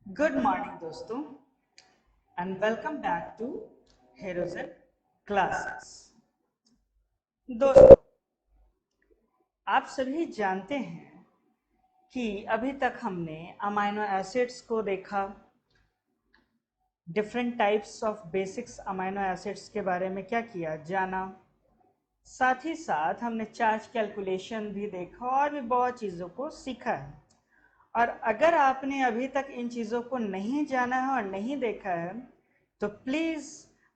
Good morning दोस्तों and welcome back to हेरोजन classes. दोस्तों, आप सभी जानते हैं कि अभी तक हमने अमाइनो एसिड्स को देखा, different types of basics amino acids के बारे में क्या किया, जाना। साथ ही साथ हमने चार्ज कैलकुलेशन भी देखा और भी बहुत चीज़ों को सीखा है। और अगर आपने अभी तक इन चीज़ों को नहीं जाना है और नहीं देखा है तो प्लीज़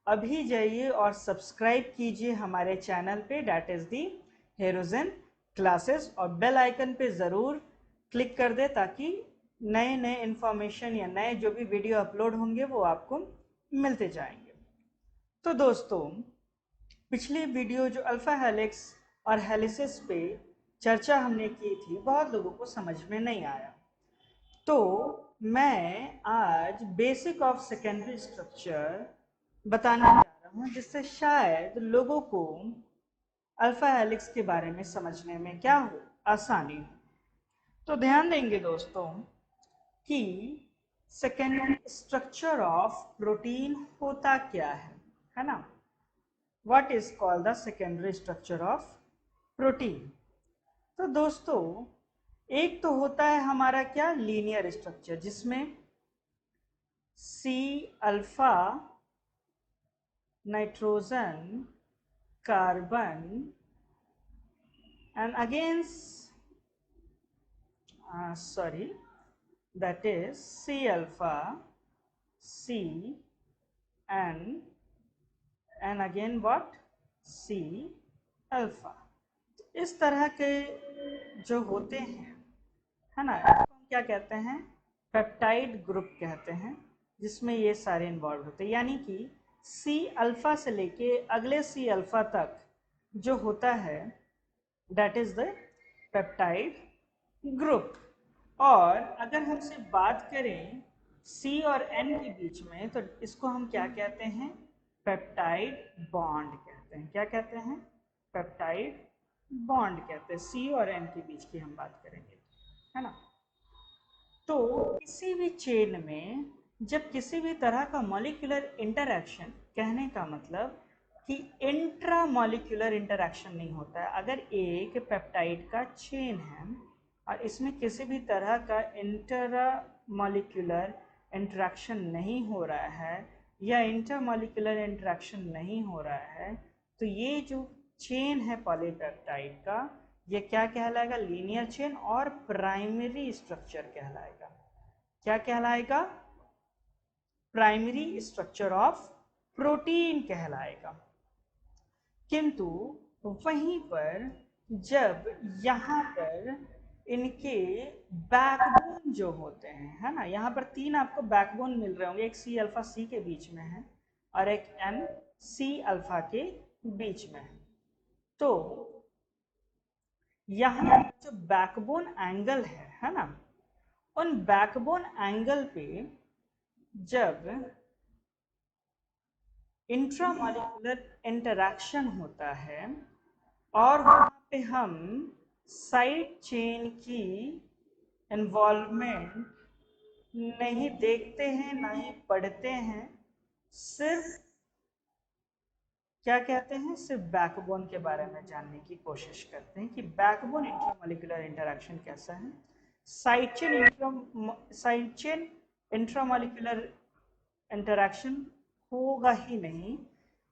अभी जाइए और सब्सक्राइब कीजिए हमारे चैनल पे, डैट इज़ दी हेरोजन क्लासेस, और बेल आइकन पे ज़रूर क्लिक कर दे ताकि नए नए इन्फॉर्मेशन या नए जो भी वीडियो अपलोड होंगे वो आपको मिलते जाएंगे। तो दोस्तों, पिछली वीडियो जो अल्फ़ा हेलिक्स और हेलिसेस पे चर्चा हमने की थी, बहुत लोगों को समझ में नहीं आया। तो मैं आज बेसिक ऑफ सेकेंडरी स्ट्रक्चर बताने जा रहा हूँ, जिससे शायद लोगों को अल्फा हेलिक्स के बारे में समझने में क्या हो, आसानी हो। तो ध्यान देंगे दोस्तों कि सेकेंडरी स्ट्रक्चर ऑफ प्रोटीन होता क्या है ना। What is called the secondary structure of protein. तो दोस्तों, एक तो होता है हमारा क्या, लीनियर स्ट्रक्चर, जिसमें C alpha, nitrogen, carbon and again sorry, that is C alpha, C and again what, C alpha। इस तरह के जो होते हैं, है ना, इसको हम क्या कहते हैं, पेप्टाइड ग्रुप कहते हैं, जिसमें ये सारे इन्वॉल्व होते हैं। यानी कि सी अल्फा से लेके अगले सी अल्फा तक जो होता है, that is the peptide group. और अगर हमसे बात करें सी और एन के बीच में, तो इसको हम क्या कहते हैं, पेप्टाइड बॉन्ड कहते हैं। क्या कहते हैं, पेप्टाइड बॉन्ड कहते हैं। सी और एन के बीच की हम बात करेंगे, है ना। तो किसी भी चेन में जब किसी भी तरह का मॉलिक्यूलर इंटरैक्शन, कहने का मतलब कि इंट्रा मॉलिक्यूलर इंटरैक्शन नहीं होता है। अगर एक पेप्टाइड का चेन है और इसमें किसी भी तरह का इंट्रा मॉलिक्यूलर इंटरैक्शन नहीं हो रहा है या इंटर मॉलिक्यूलर इंटरैक्शन नहीं हो रहा है, तो ये जो चेन है पॉलीपेप्टाइड का, ये क्या कहलाएगा, लीनियर चेन और प्राइमरी स्ट्रक्चर कहलाएगा। क्या कहलाएगा, प्राइमरी स्ट्रक्चर ऑफ प्रोटीन कहलाएगा। किंतु वहीं पर जब यहाँ पर इनके बैकबोन जो होते हैं, है ना, यहाँ पर तीन आपको बैकबोन मिल रहे होंगे, एक सी अल्फा सी के बीच में है और एक एन सी अल्फा के बीच में है। तो यहाँ जो बैकबोन एंगल है ना, उन बैकबोन एंगल पे जब इंट्रामॉलिक्यूलर इंटरैक्शन होता है और वहाँ पे हम साइड चेन की इन्वॉल्वमेंट नहीं देखते हैं, ना ही पढ़ते हैं, सिर्फ क्या कहते हैं, सिर्फ बैकबोन के बारे में जानने की कोशिश करते हैं कि बैकबोन इंट्रामॉलिक्यूलर इंटरैक्शन कैसा है। साइड चेन इंट्रामॉलिक्यूलर इंटरैक्शन होगा ही नहीं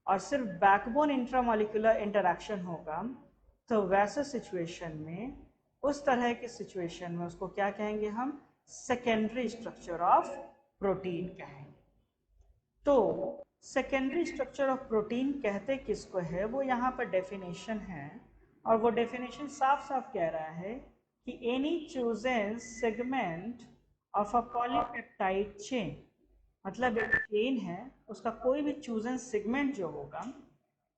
और सिर्फ बैकबोन इंट्रामॉलिक्यूलर इंटरैक्शन होगा, तो वैसे सिचुएशन में, उस तरह के सिचुएशन में उसको क्या कहेंगे, हम सेकेंडरी स्ट्रक्चर ऑफ प्रोटीन कहेंगे। तो सेकेंडरी स्ट्रक्चर ऑफ प्रोटीन कहते किसको है, वो यहाँ पर डेफिनेशन है और वो डेफिनेशन साफ साफ कह रहा है कि any chosen segment of a polypeptide chain, मतलब एक चेन है, उसका कोई भी चूजन सेगमेंट जो होगा,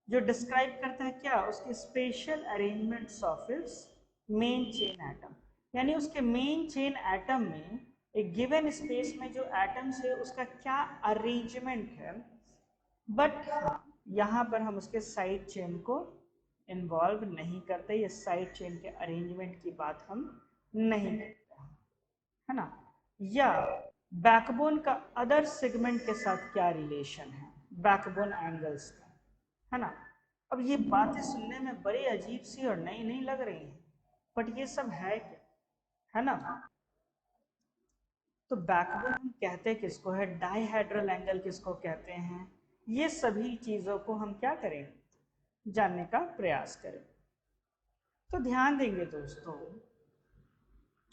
जो डिस्क्राइब करता है क्या, उसके special arrangements of its main chain atom. यानी उसके मेन चेन एटम में एक गिवन स्पेस में जो एटम्स है उसका क्या अरेंजमेंट है। बट हाँ, यहाँ पर हम उसके साइड चेन को इन्वॉल्व नहीं करते, ये साइड चेन के अरेंजमेंट की बात हम नहीं करते, है ना। या बैकबोन का अदर सेगमेंट के साथ क्या रिलेशन है, बैकबोन एंगल्स का, है ना। अब ये बातें सुनने में बड़ी अजीब सी और नई नई लग रही हैं, बट ये सब है क्या, है ना। तो बैकबोन हम कहते किसको है, डाइहेड्रल एंगल किसको कहते हैं, ये सभी चीज़ों को हम क्या करेंगे, जानने का प्रयास करें। तो ध्यान देंगे दोस्तों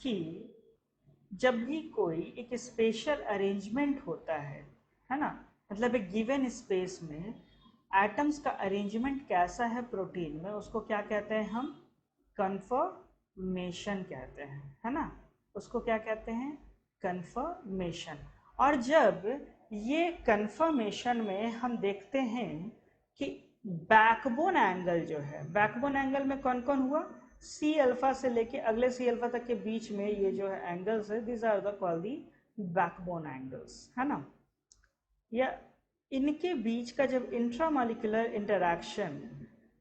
कि जब भी कोई एक स्पेशल अरेंजमेंट होता है ना, मतलब एक गिवन स्पेस में एटम्स का अरेंजमेंट कैसा है प्रोटीन में, उसको क्या कहते हैं हम, कन्फर्मेशन कहते हैं, है ना। उसको क्या कहते हैं, कन्फर्मेशन। और जब ये कन्फर्मेशन में हम देखते हैं कि बैकबोन एंगल जो है, बैकबोन एंगल में कौन कौन हुआ, सी अल्फा से लेके अगले सी अल्फा तक के बीच में ये जो है एंगल्स है, this are the called the backbone angles, है ना। या इनके बीच का जब इंट्रामॉलिक्यूलर इंटरैक्शन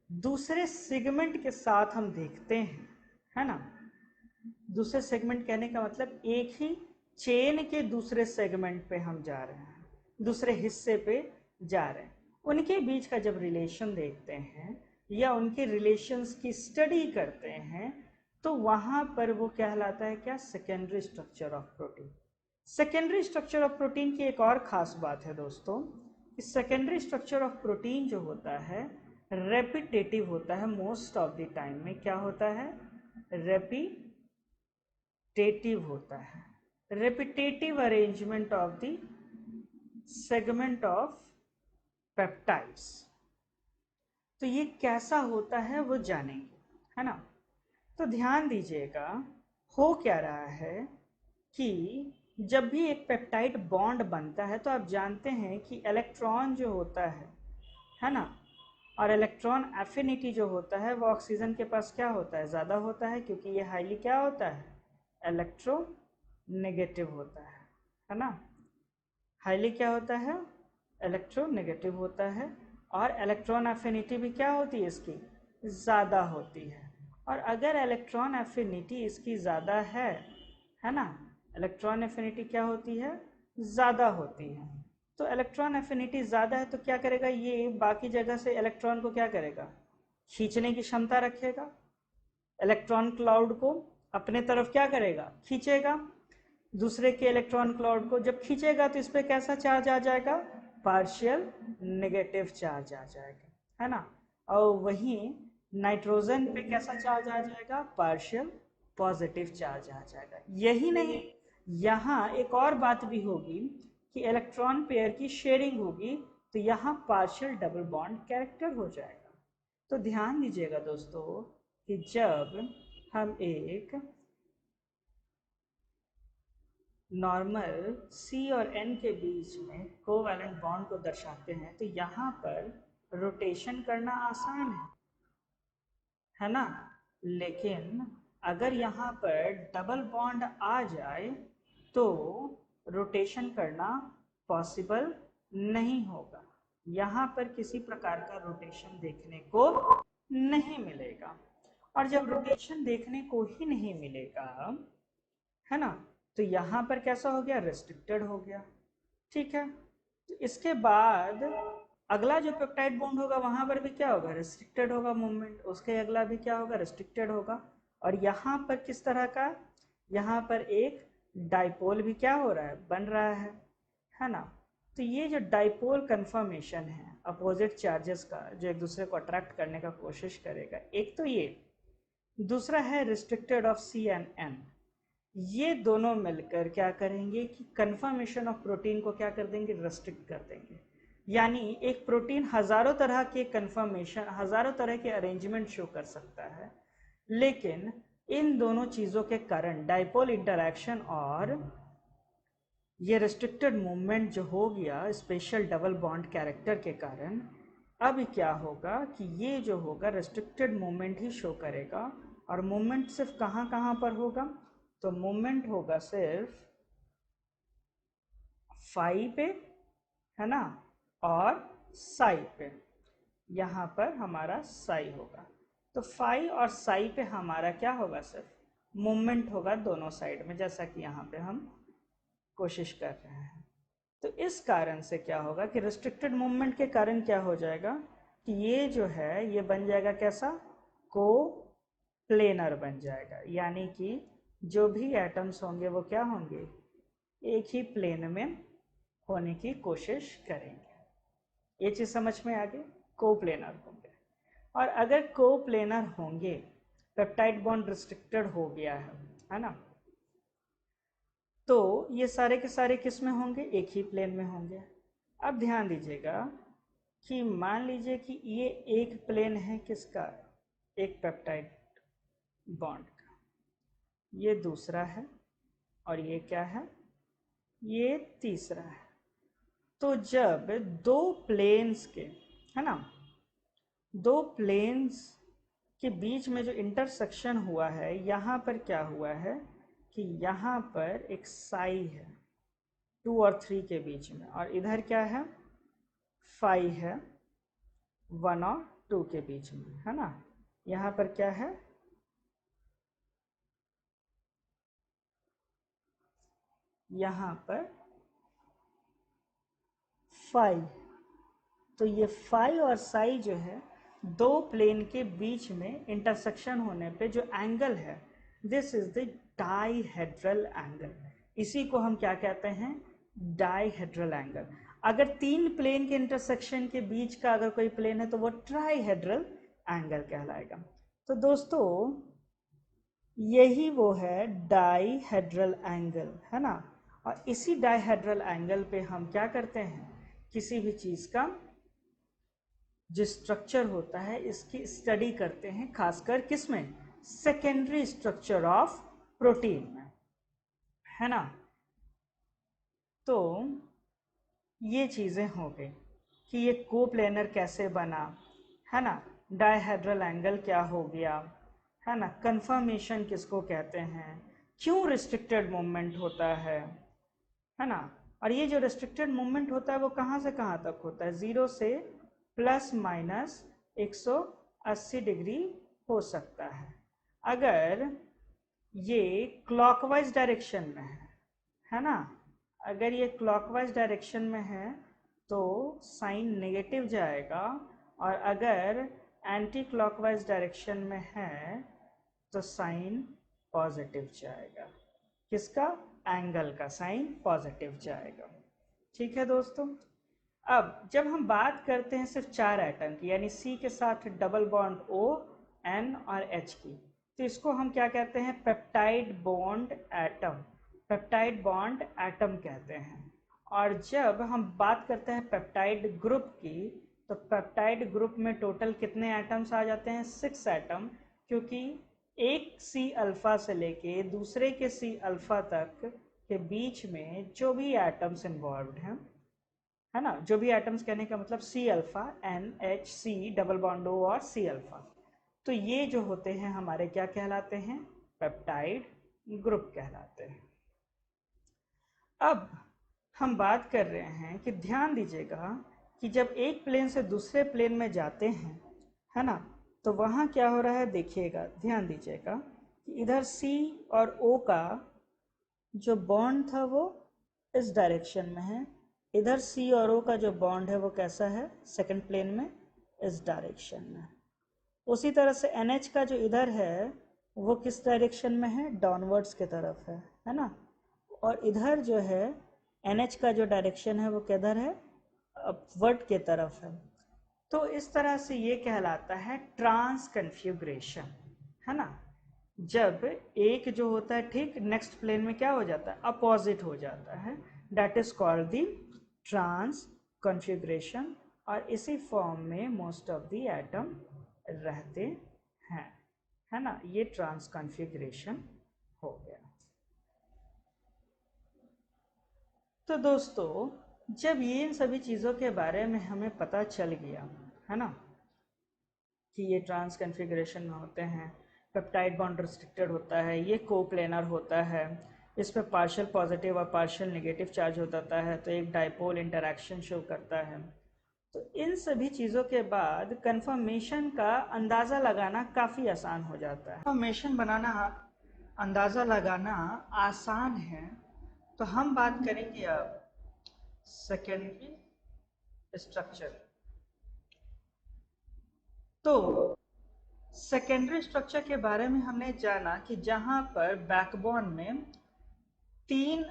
दूसरे सेगमेंट के साथ हम देखते हैं, है ना, दूसरे सेगमेंट कहने का मतलब एक ही चेन के दूसरे सेगमेंट पे हम जा रहे हैं, दूसरे हिस्से पे जा रहे हैं, उनके बीच का जब रिलेशन देखते हैं या उनके रिलेशंस की स्टडी करते हैं, तो वहाँ पर वो कहलाता है क्या, secondary structure of protein. Secondary structure of protein की एक और ख़ास बात है दोस्तों, कि सेकेंडरी स्ट्रक्चर ऑफ प्रोटीन जो होता है रेपिटेटिव होता है, मोस्ट ऑफ द टाइम में क्या होता है, रेपिटेटिव होता है, repetitive arrangement of the segment of peptides. तो ये कैसा होता है वो जानेंगे, है ना। तो ध्यान दीजिएगा, हो क्या रहा है कि जब भी एक पेप्टाइड बॉन्ड बनता है तो आप जानते हैं कि इलेक्ट्रॉन जो होता है ना, और इलेक्ट्रॉन एफिनिटी जो होता है वो ऑक्सीजन के पास क्या होता है, ज़्यादा होता है, क्योंकि ये हाईली क्या होता है, इलेक्ट्रो नेगेटिव होता है ना। हाईली क्या होता है, इलेक्ट्रोनेगेटिव होता है, और इलेक्ट्रॉन एफिनिटी भी क्या होती है इसकी, ज़्यादा होती है। और अगर इलेक्ट्रॉन एफिनिटी इसकी ज़्यादा है ना, इलेक्ट्रॉन एफिनिटी क्या होती है, ज़्यादा होती है। तो इलेक्ट्रॉन एफिनिटी ज़्यादा है तो क्या करेगा, ये बाकी जगह से इलेक्ट्रॉन को क्या करेगा, खींचने की क्षमता रखेगा, इलेक्ट्रॉन क्लाउड को अपने तरफ क्या करेगा, खींचेगा। दूसरे के इलेक्ट्रॉन क्लाउड को जब खींचेगा तो इस पर कैसा चार्ज आ जाएगा, पार्शियल नेगेटिव चार्ज आ जाएगा, है ना। और वहीं नाइट्रोजन पे कैसा चार्ज आ जाएगा, पार्शियल पॉजिटिव चार्ज आ जाएगा। यही नहीं, यहाँ एक और बात भी होगी कि इलेक्ट्रॉन पेयर की शेयरिंग होगी, तो यहाँ पार्शियल डबल बॉन्ड कैरेक्टर हो जाएगा। तो ध्यान दीजिएगा दोस्तों कि जब हम एक नॉर्मल C और N के बीच में कोवैलेंट बॉन्ड को दर्शाते हैं तो यहाँ पर रोटेशन करना आसान है ना, लेकिन अगर यहाँ पर डबल बॉन्ड आ जाए तो रोटेशन करना पॉसिबल नहीं होगा, यहाँ पर किसी प्रकार का रोटेशन देखने को नहीं मिलेगा। और जब रोटेशन देखने को ही नहीं मिलेगा, है ना, तो यहाँ पर कैसा हो गया, रेस्ट्रिक्टेड हो गया, ठीक है। तो इसके बाद अगला जो पेप्टाइड बॉन्ड होगा वहाँ पर भी क्या होगा, रेस्ट्रिक्टेड होगा मूवमेंट, उसके अगला भी क्या होगा, रेस्ट्रिक्टेड होगा। और यहाँ पर किस तरह का, यहाँ पर एक डाइपोल भी क्या हो रहा है, बन रहा है ना। तो ये जो डाइपोल कन्फर्मेशन है अपोजिट चार्जेस का, जो एक दूसरे को अट्रैक्ट करने का कोशिश करेगा, एक तो ये, दूसरा है restricted of C and N. ये दोनों मिलकर क्या करेंगे कि कन्फर्मेशन ऑफ प्रोटीन को क्या कर देंगे, रेस्ट्रिक्ट कर देंगे। यानी एक प्रोटीन हजारों तरह के कन्फर्मेशन, हजारों तरह के अरेंजमेंट शो कर सकता है, लेकिन इन दोनों चीज़ों के कारण, डाइपोल इंटरैक्शन और ये रेस्ट्रिक्टेड मूवमेंट जो हो गया स्पेशल डबल बॉन्ड कैरेक्टर के कारण, अब क्या होगा कि ये जो होगा रेस्ट्रिक्टेड मूवमेंट ही शो करेगा। और मूवमेंट सिर्फ कहाँ कहाँ पर होगा, तो मूवमेंट होगा सिर्फ फाई पे, है ना, और साई पे। यहाँ पर हमारा साई होगा, तो फाई और साई पे हमारा क्या होगा, सिर्फ मूवमेंट होगा दोनों साइड में, जैसा कि यहाँ पे हम कोशिश कर रहे हैं। तो इस कारण से क्या होगा कि रिस्ट्रिक्टेड मूवमेंट के कारण क्या हो जाएगा कि ये जो है ये बन जाएगा कैसा, को प्लेनर बन जाएगा, यानी कि जो भी एटम्स होंगे वो क्या होंगे, एक ही प्लेन में होने की कोशिश करेंगे। ये चीज़ समझ में आ गई, कोप्लेनर होंगे। और अगर कोप्लेनर होंगे, पेप्टाइड बॉन्ड रिस्ट्रिक्टेड हो गया है ना, तो ये सारे के सारे किस में होंगे, एक ही प्लेन में होंगे। अब ध्यान दीजिएगा कि मान लीजिए कि ये एक प्लेन है किसका, एक पेप्टाइड बॉन्ड का, ये दूसरा है और ये क्या है, ये तीसरा है। तो जब दो प्लेन्स के, है ना, दो प्लेन्स के बीच में जो इंटरसेक्शन हुआ है, यहाँ पर क्या हुआ है कि यहाँ पर एक साई है 2 और 3 के बीच में, और इधर क्या है, फाई है 1 और 2 के बीच में, है ना। यहाँ पर क्या है, यहाँ पर फाई। तो ये फाई और साई जो है, दो प्लेन के बीच में इंटरसेक्शन होने पे जो एंगल है, this is the dihedral angle. इसी को हम क्या कहते हैं, डाइहेड्रल एंगल। अगर तीन प्लेन के इंटरसेक्शन के बीच का अगर कोई प्लेन है तो वो ट्राइहेड्रल एंगल कहलाएगा। तो दोस्तों यही वो है डाइहेड्रल एंगल, है ना। और इसी डाइहेड्रल एंगल पे हम क्या करते हैं, किसी भी चीज़ का जो स्ट्रक्चर होता है इसकी स्टडी करते हैं, खासकर किस में, सेकेंडरी स्ट्रक्चर ऑफ प्रोटीन में, है ना। तो ये चीज़ें हो गई कि ये कोप्लेनर कैसे बना, है ना, डाइहेड्रल एंगल क्या हो गया, है ना, कन्फर्मेशन किसको कहते हैं, क्यों रिस्ट्रिक्टेड मूवमेंट होता है ना। और ये जो रिस्ट्रिक्टेड मूवमेंट होता है वो कहाँ से कहाँ तक होता है, 0 से ± 180 डिग्री हो सकता है। अगर ये क्लॉकवाइज डायरेक्शन में है ना, अगर ये क्लॉकवाइज डायरेक्शन में है तो साइन नेगेटिव जाएगा, और अगर एंटी क्लॉकवाइज डायरेक्शन में है तो साइन पॉजिटिव जाएगा। किसका, एंगल का साइन पॉजिटिव जाएगा। ठीक है दोस्तों। अब जब हम बात करते हैं सिर्फ 4 एटम की, यानी C के साथ डबल बॉन्ड O, N और H की, तो इसको हम क्या कहते हैं, peptide bond atom, peptide bond atom कहते हैं। और जब हम बात करते हैं पेप्टाइड ग्रुप की, तो पेप्टाइड ग्रुप में टोटल कितने एटम्स आ जाते हैं, 6 एटम, क्योंकि एक C अल्फा से लेके दूसरे के C अल्फा तक के बीच में जो भी एटम्स इन्वॉल्व हैं, है ना, जो भी एटम्स कहने का मतलब C alpha, NHC double bond O और C अल्फा, तो ये जो होते हैं हमारे क्या कहलाते हैं, पेप्टाइड ग्रुप कहलाते हैं। अब हम बात कर रहे हैं कि ध्यान दीजिएगा कि जब एक प्लेन से दूसरे प्लेन में जाते हैं, है ना, तो वहाँ क्या हो रहा है, देखिएगा ध्यान दीजिएगा कि इधर C और O का जो बॉन्ड था वो इस डायरेक्शन में है, इधर C और O का जो बॉन्ड है वो कैसा है, सेकंड प्लेन में इस डायरेक्शन में। उसी तरह से NH का जो इधर है वो किस डायरेक्शन में है, डाउनवर्ड्स के तरफ है ना। और इधर जो है NH का जो डायरेक्शन है वो किधर है, अपवर्ड के तरफ है। तो इस तरह से ये कहलाता है ट्रांस कन्फ्यूग्रेशन, है ना। जब एक जो होता है ठीक नेक्स्ट प्लेन में क्या हो जाता है, अपोजिट हो जाता है, that is called the trans configuration. और इसी फॉर्म में मोस्ट ऑफ द एटम रहते हैं, है ना। ये ट्रांस कन्फ्यूग्रेशन हो गया। तो दोस्तों जब ये इन सभी चीज़ों के बारे में हमें पता चल गया, है ना, कि ये ट्रांस कन्फिग्रेशन में होते हैं, पेप्टाइड बॉन्ड रिस्ट्रिक्टेड होता है, ये कोप्लेनर होता है, इस पर पार्शियल पॉजिटिव और पार्शियल नेगेटिव चार्ज हो जाता है, तो एक डाइपोल इंटरैक्शन शो करता है। तो इन सभी चीज़ों के बाद कन्फर्मेशन का अंदाज़ा लगाना काफ़ी आसान हो जाता है। कन्फर्मेशन बनाना, अंदाज़ा लगाना आसान है, तो हम बात करेंगे अब सेकेंडरी स्ट्रक्चर। तो सेकेंडरी स्ट्रक्चर के बारे में हमने जाना कि जहां पर बैकबोन में 3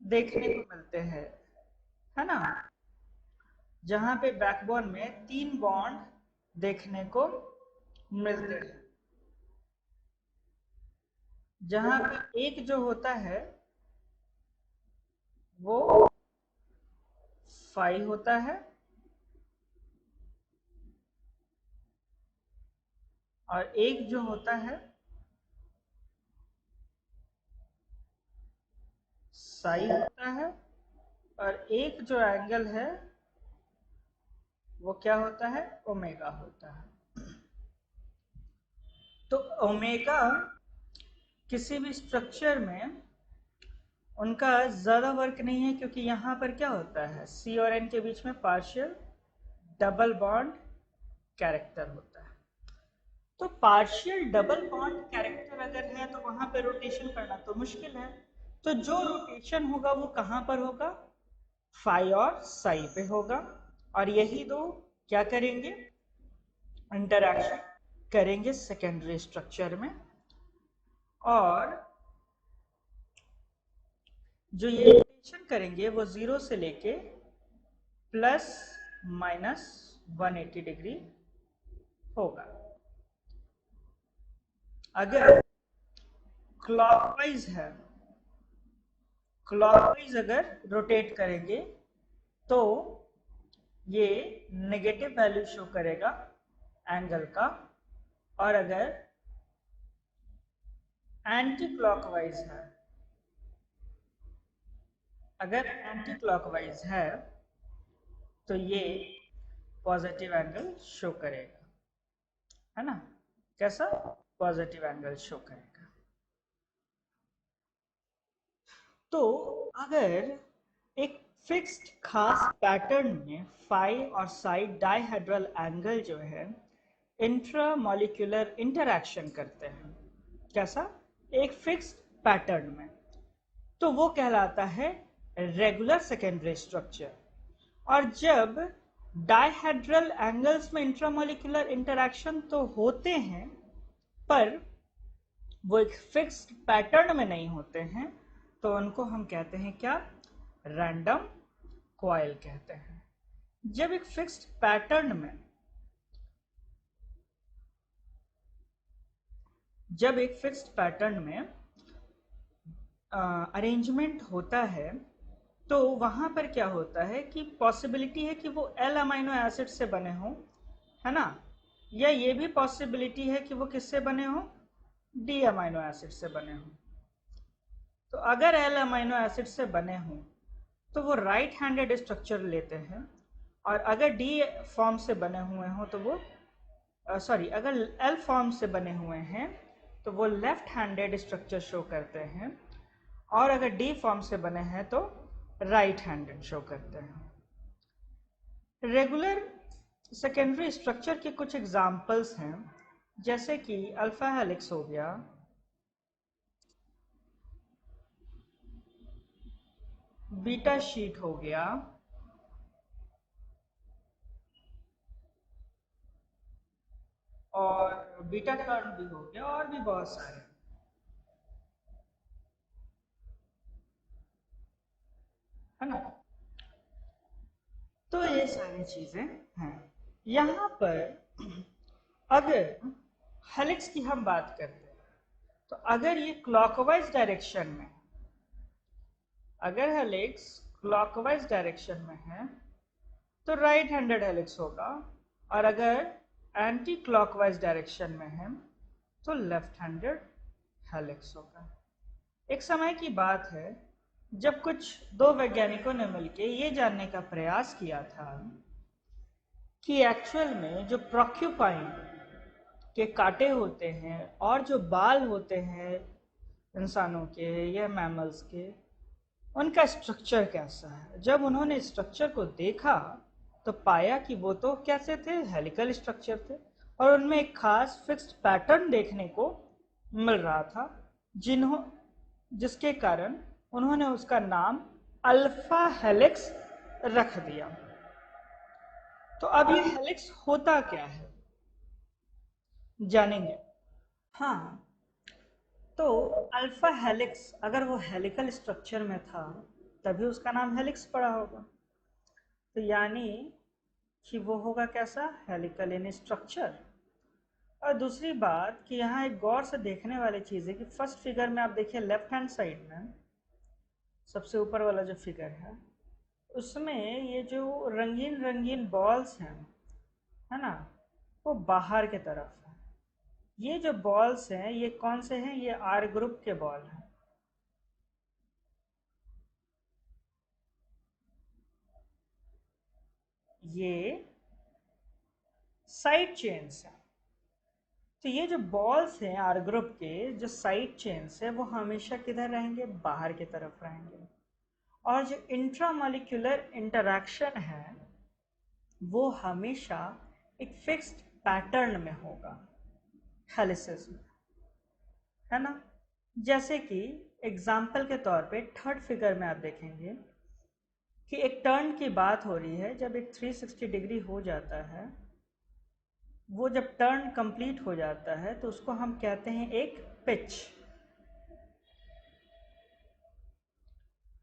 देखने को मिलते हैं, है ना, जहां पे बैकबोन में 3 बॉन्ड देखने को मिलते हैं, जहां पे एक जो होता है वो 5 होता है और एक जो होता है साई होता है, और एक जो एंगल है वो क्या होता है, ओमेगा होता है। तो ओमेगा किसी भी स्ट्रक्चर में उनका ज़्यादा वर्क नहीं है, क्योंकि यहाँ पर क्या होता है, सी और एन के बीच में पार्शियल डबल बॉन्ड कैरेक्टर होता है। तो पार्शियल डबल बॉन्ड कैरेक्टर अगर है तो वहां पर रोटेशन करना तो मुश्किल है। तो जो रोटेशन होगा वो कहाँ पर होगा, फाई और साई पे होगा, और यही दो क्या करेंगे, इंटरैक्शन करेंगे सेकेंडरी स्ट्रक्चर में। और जो ये रोटेशन करेंगे वो 0 से लेके प्लस माइनस 180 डिग्री होगा। अगर क्लॉकवाइज है, क्लॉकवाइज अगर रोटेट करेंगे तो ये नेगेटिव वैल्यू शो करेगा एंगल का, और अगर एंटी क्लॉकवाइज है, अगर एंटी क्लॉकवाइज है तो ये पॉजिटिव एंगल शो करेगा, है ना, कैसा, पॉजिटिव एंगल शो करेगा। तो अगर एक फिक्स्ड खास पैटर्न में फाई और साई डाइहेड्रल एंगल जो है इंट्रामॉलिक्यूलर इंटरैक्शन करते हैं, कैसा, एक फिक्स्ड पैटर्न में, तो वो कहलाता है रेगुलर सेकेंडरी स्ट्रक्चर। और जब डाइहेड्रल एंगल्स में इंट्रामॉलिक्यूलर इंटरैक्शन तो होते हैं, पर वो एक फिक्स्ड पैटर्न में नहीं होते हैं, तो उनको हम कहते हैं क्या, रैंडम कॉइल कहते हैं। जब एक फिक्स्ड पैटर्न में, जब एक फिक्स्ड पैटर्न में अरेंजमेंट होता है तो वहां पर क्या होता है कि पॉसिबिलिटी है कि वो एल अमाइनो एसिड से बने हों, है ना, या ये भी पॉसिबिलिटी है कि वो किससे बने हों, डी अमाइनो एसिड से बने हों। तो अगर एल अमाइनो एसिड से बने हों तो वो राइट हैंडेड स्ट्रक्चर लेते हैं, और अगर डी फॉर्म से बने हुए हों तो वो अगर एल फॉर्म से बने हुए हैं तो वो लेफ्ट हैंडेड स्ट्रक्चर शो करते हैं, और अगर डी फॉर्म से बने हैं तो राइट हैंडेड शो करते हैं। रेगुलर सेकेंडरी स्ट्रक्चर के कुछ एग्जाम्पल्स हैं, जैसे कि अल्फा हेलिक्स हो गया, बीटा शीट हो गया, और बीटा टर्न भी हो गया, और भी बहुत सारे, है ना। तो ये सारी चीजें हैं। यहाँ पर अगर हेलिक्स की हम बात करते हैं तो अगर ये क्लॉकवाइज डायरेक्शन में, अगर हेलिक्स क्लॉकवाइज डायरेक्शन में है तो राइट हैंडेड हेलिक्स होगा, और अगर एंटी क्लॉकवाइज डायरेक्शन में है तो लेफ्ट हैंडेड हेलिक्स होगा। एक समय की बात है जब कुछ दो वैज्ञानिकों ने मिलकर ये जानने का प्रयास किया था कि एक्चुअल में जो प्रोक्यूपाइन के कांटे होते हैं और जो बाल होते हैं इंसानों के या मैमल्स के, उनका स्ट्रक्चर कैसा है। जब उन्होंने स्ट्रक्चर को देखा तो पाया कि वो तो कैसे थे, हेलिकल स्ट्रक्चर थे, और उनमें एक खास फिक्स्ड पैटर्न देखने को मिल रहा था, जिसके कारण उन्होंने उसका नाम अल्फा हेलिक्स रख दिया। तो अब ये हेलिक्स होता क्या है जानेंगे। हाँ, तो अल्फा हेलिक्स अगर वो हेलिकल स्ट्रक्चर में था तभी उसका नाम हेलिक्स पड़ा होगा। तो यानी कि वो होगा कैसा, हेलिकल इन स्ट्रक्चर। और दूसरी बात कि यहाँ एक गौर से देखने वाली चीज़ है कि फर्स्ट फिगर में आप देखिए लेफ्ट हैंड साइड में सबसे ऊपर वाला जो फिगर है उसमें ये जो रंगीन रंगीन बॉल्स हैं, है ना, वो बाहर के तरफ है। ये जो बॉल्स हैं ये कौन से हैं, ये आर ग्रुप के बॉल हैं। ये साइड चेन्स हैं। तो ये जो बॉल्स हैं आर ग्रुप के जो साइड चेन्स है वो हमेशा किधर रहेंगे, बाहर की तरफ रहेंगे। और जो इंट्रामॉलिक्यूलर इंटरैक्शन है वो हमेशा एक फिक्स्ड पैटर्न में होगा हेलिसेस में, है ना। जैसे कि एग्जाम्पल के तौर पे थर्ड फिगर में आप देखेंगे कि एक टर्न की बात हो रही है। जब एक 360 डिग्री हो जाता है, वो जब टर्न कंप्लीट हो जाता है तो उसको हम कहते हैं एक पिच।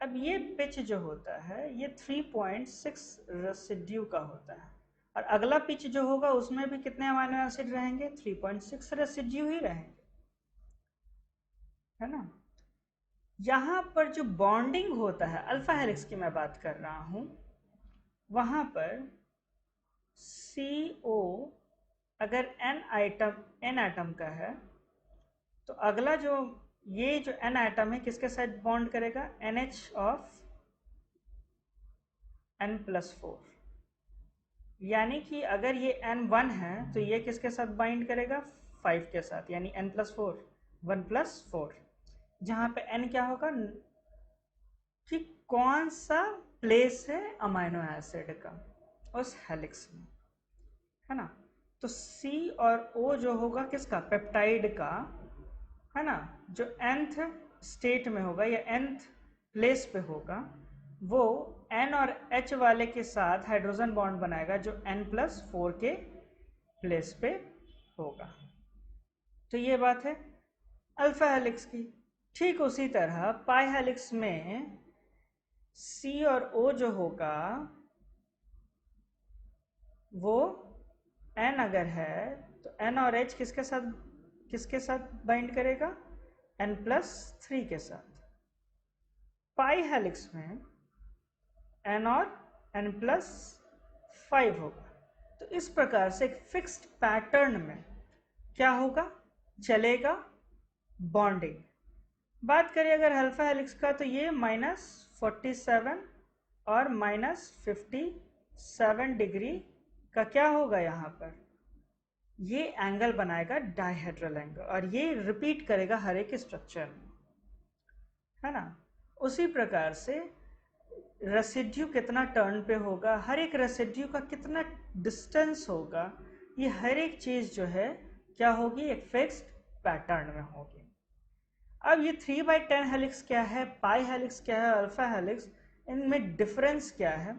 अब ये पिच जो होता है ये 3.6 रेसिड्यू का होता है। और अगला पिच जो होगा उसमें भी कितने अमीनो एसिड रहेंगे, 3.6 रेसिड्यू ही रहेंगे, है ना। यहाँ पर जो बॉन्डिंग होता है अल्फा हेलिक्स की मैं बात कर रहा हूँ, वहाँ पर CO अगर n एटम का है तो अगला जो ये जो n एटम है किसके साथ बॉन्ड करेगा, NH ऑफ n+4। यानी कि अगर ये N1 है तो ये किसके साथ बाइंड करेगा, 5 के साथ, यानी n+4, 1+4। जहाँ पे n क्या होगा कि कौन सा प्लेस है अमाइनो एसिड का उस हेलिक्स में, है ना। तो C और O जो होगा किसका, पेप्टाइड का, है ना, जो nth स्टेट में होगा या nth प्लेस पे होगा, वो N और H वाले के साथ हाइड्रोजन बॉन्ड बनाएगा जो n+4 के प्लेस पे होगा। तो ये बात है अल्फा हेलिक्स की। ठीक उसी तरह पाई हेलिक्स में C और O जो होगा वो N अगर है तो N और H किसके साथ बाइंड करेगा, n+3 के साथ। पाई हेलिक्स में N और n+5 होगा। तो इस प्रकार से एक फिक्स्ड पैटर्न में क्या होगा, चलेगा बॉन्डिंग। बात करें अगर अल्फा हेलिक्स का तो ये -47 और -57 डिग्री का क्या होगा, यहाँ पर ये एंगल बनाएगा डायहेड्रल एंगल, और ये रिपीट करेगा हर एक स्ट्रक्चर में, है ना। उसी प्रकार से रेसिड्यू कितना टर्न पे होगा, हर एक रेसिड्यू का कितना डिस्टेंस होगा, ये हर एक चीज़ जो है क्या होगी, एक फिक्स्ड पैटर्न में होगी। अब ये 3/10 हेलिक्स क्या है, पाई हेलिक्स क्या है, अल्फा हेलिक्स, इनमें डिफरेंस क्या है,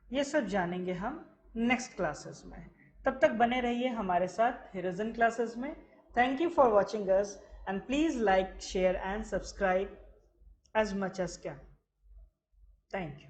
ये सब जानेंगे हम नेक्स्ट क्लासेस में। तब तक बने रहिए हमारे साथ हिरोजन क्लासेस में। Thank you for watching us and please like, share and subscribe as much as can. Thank you.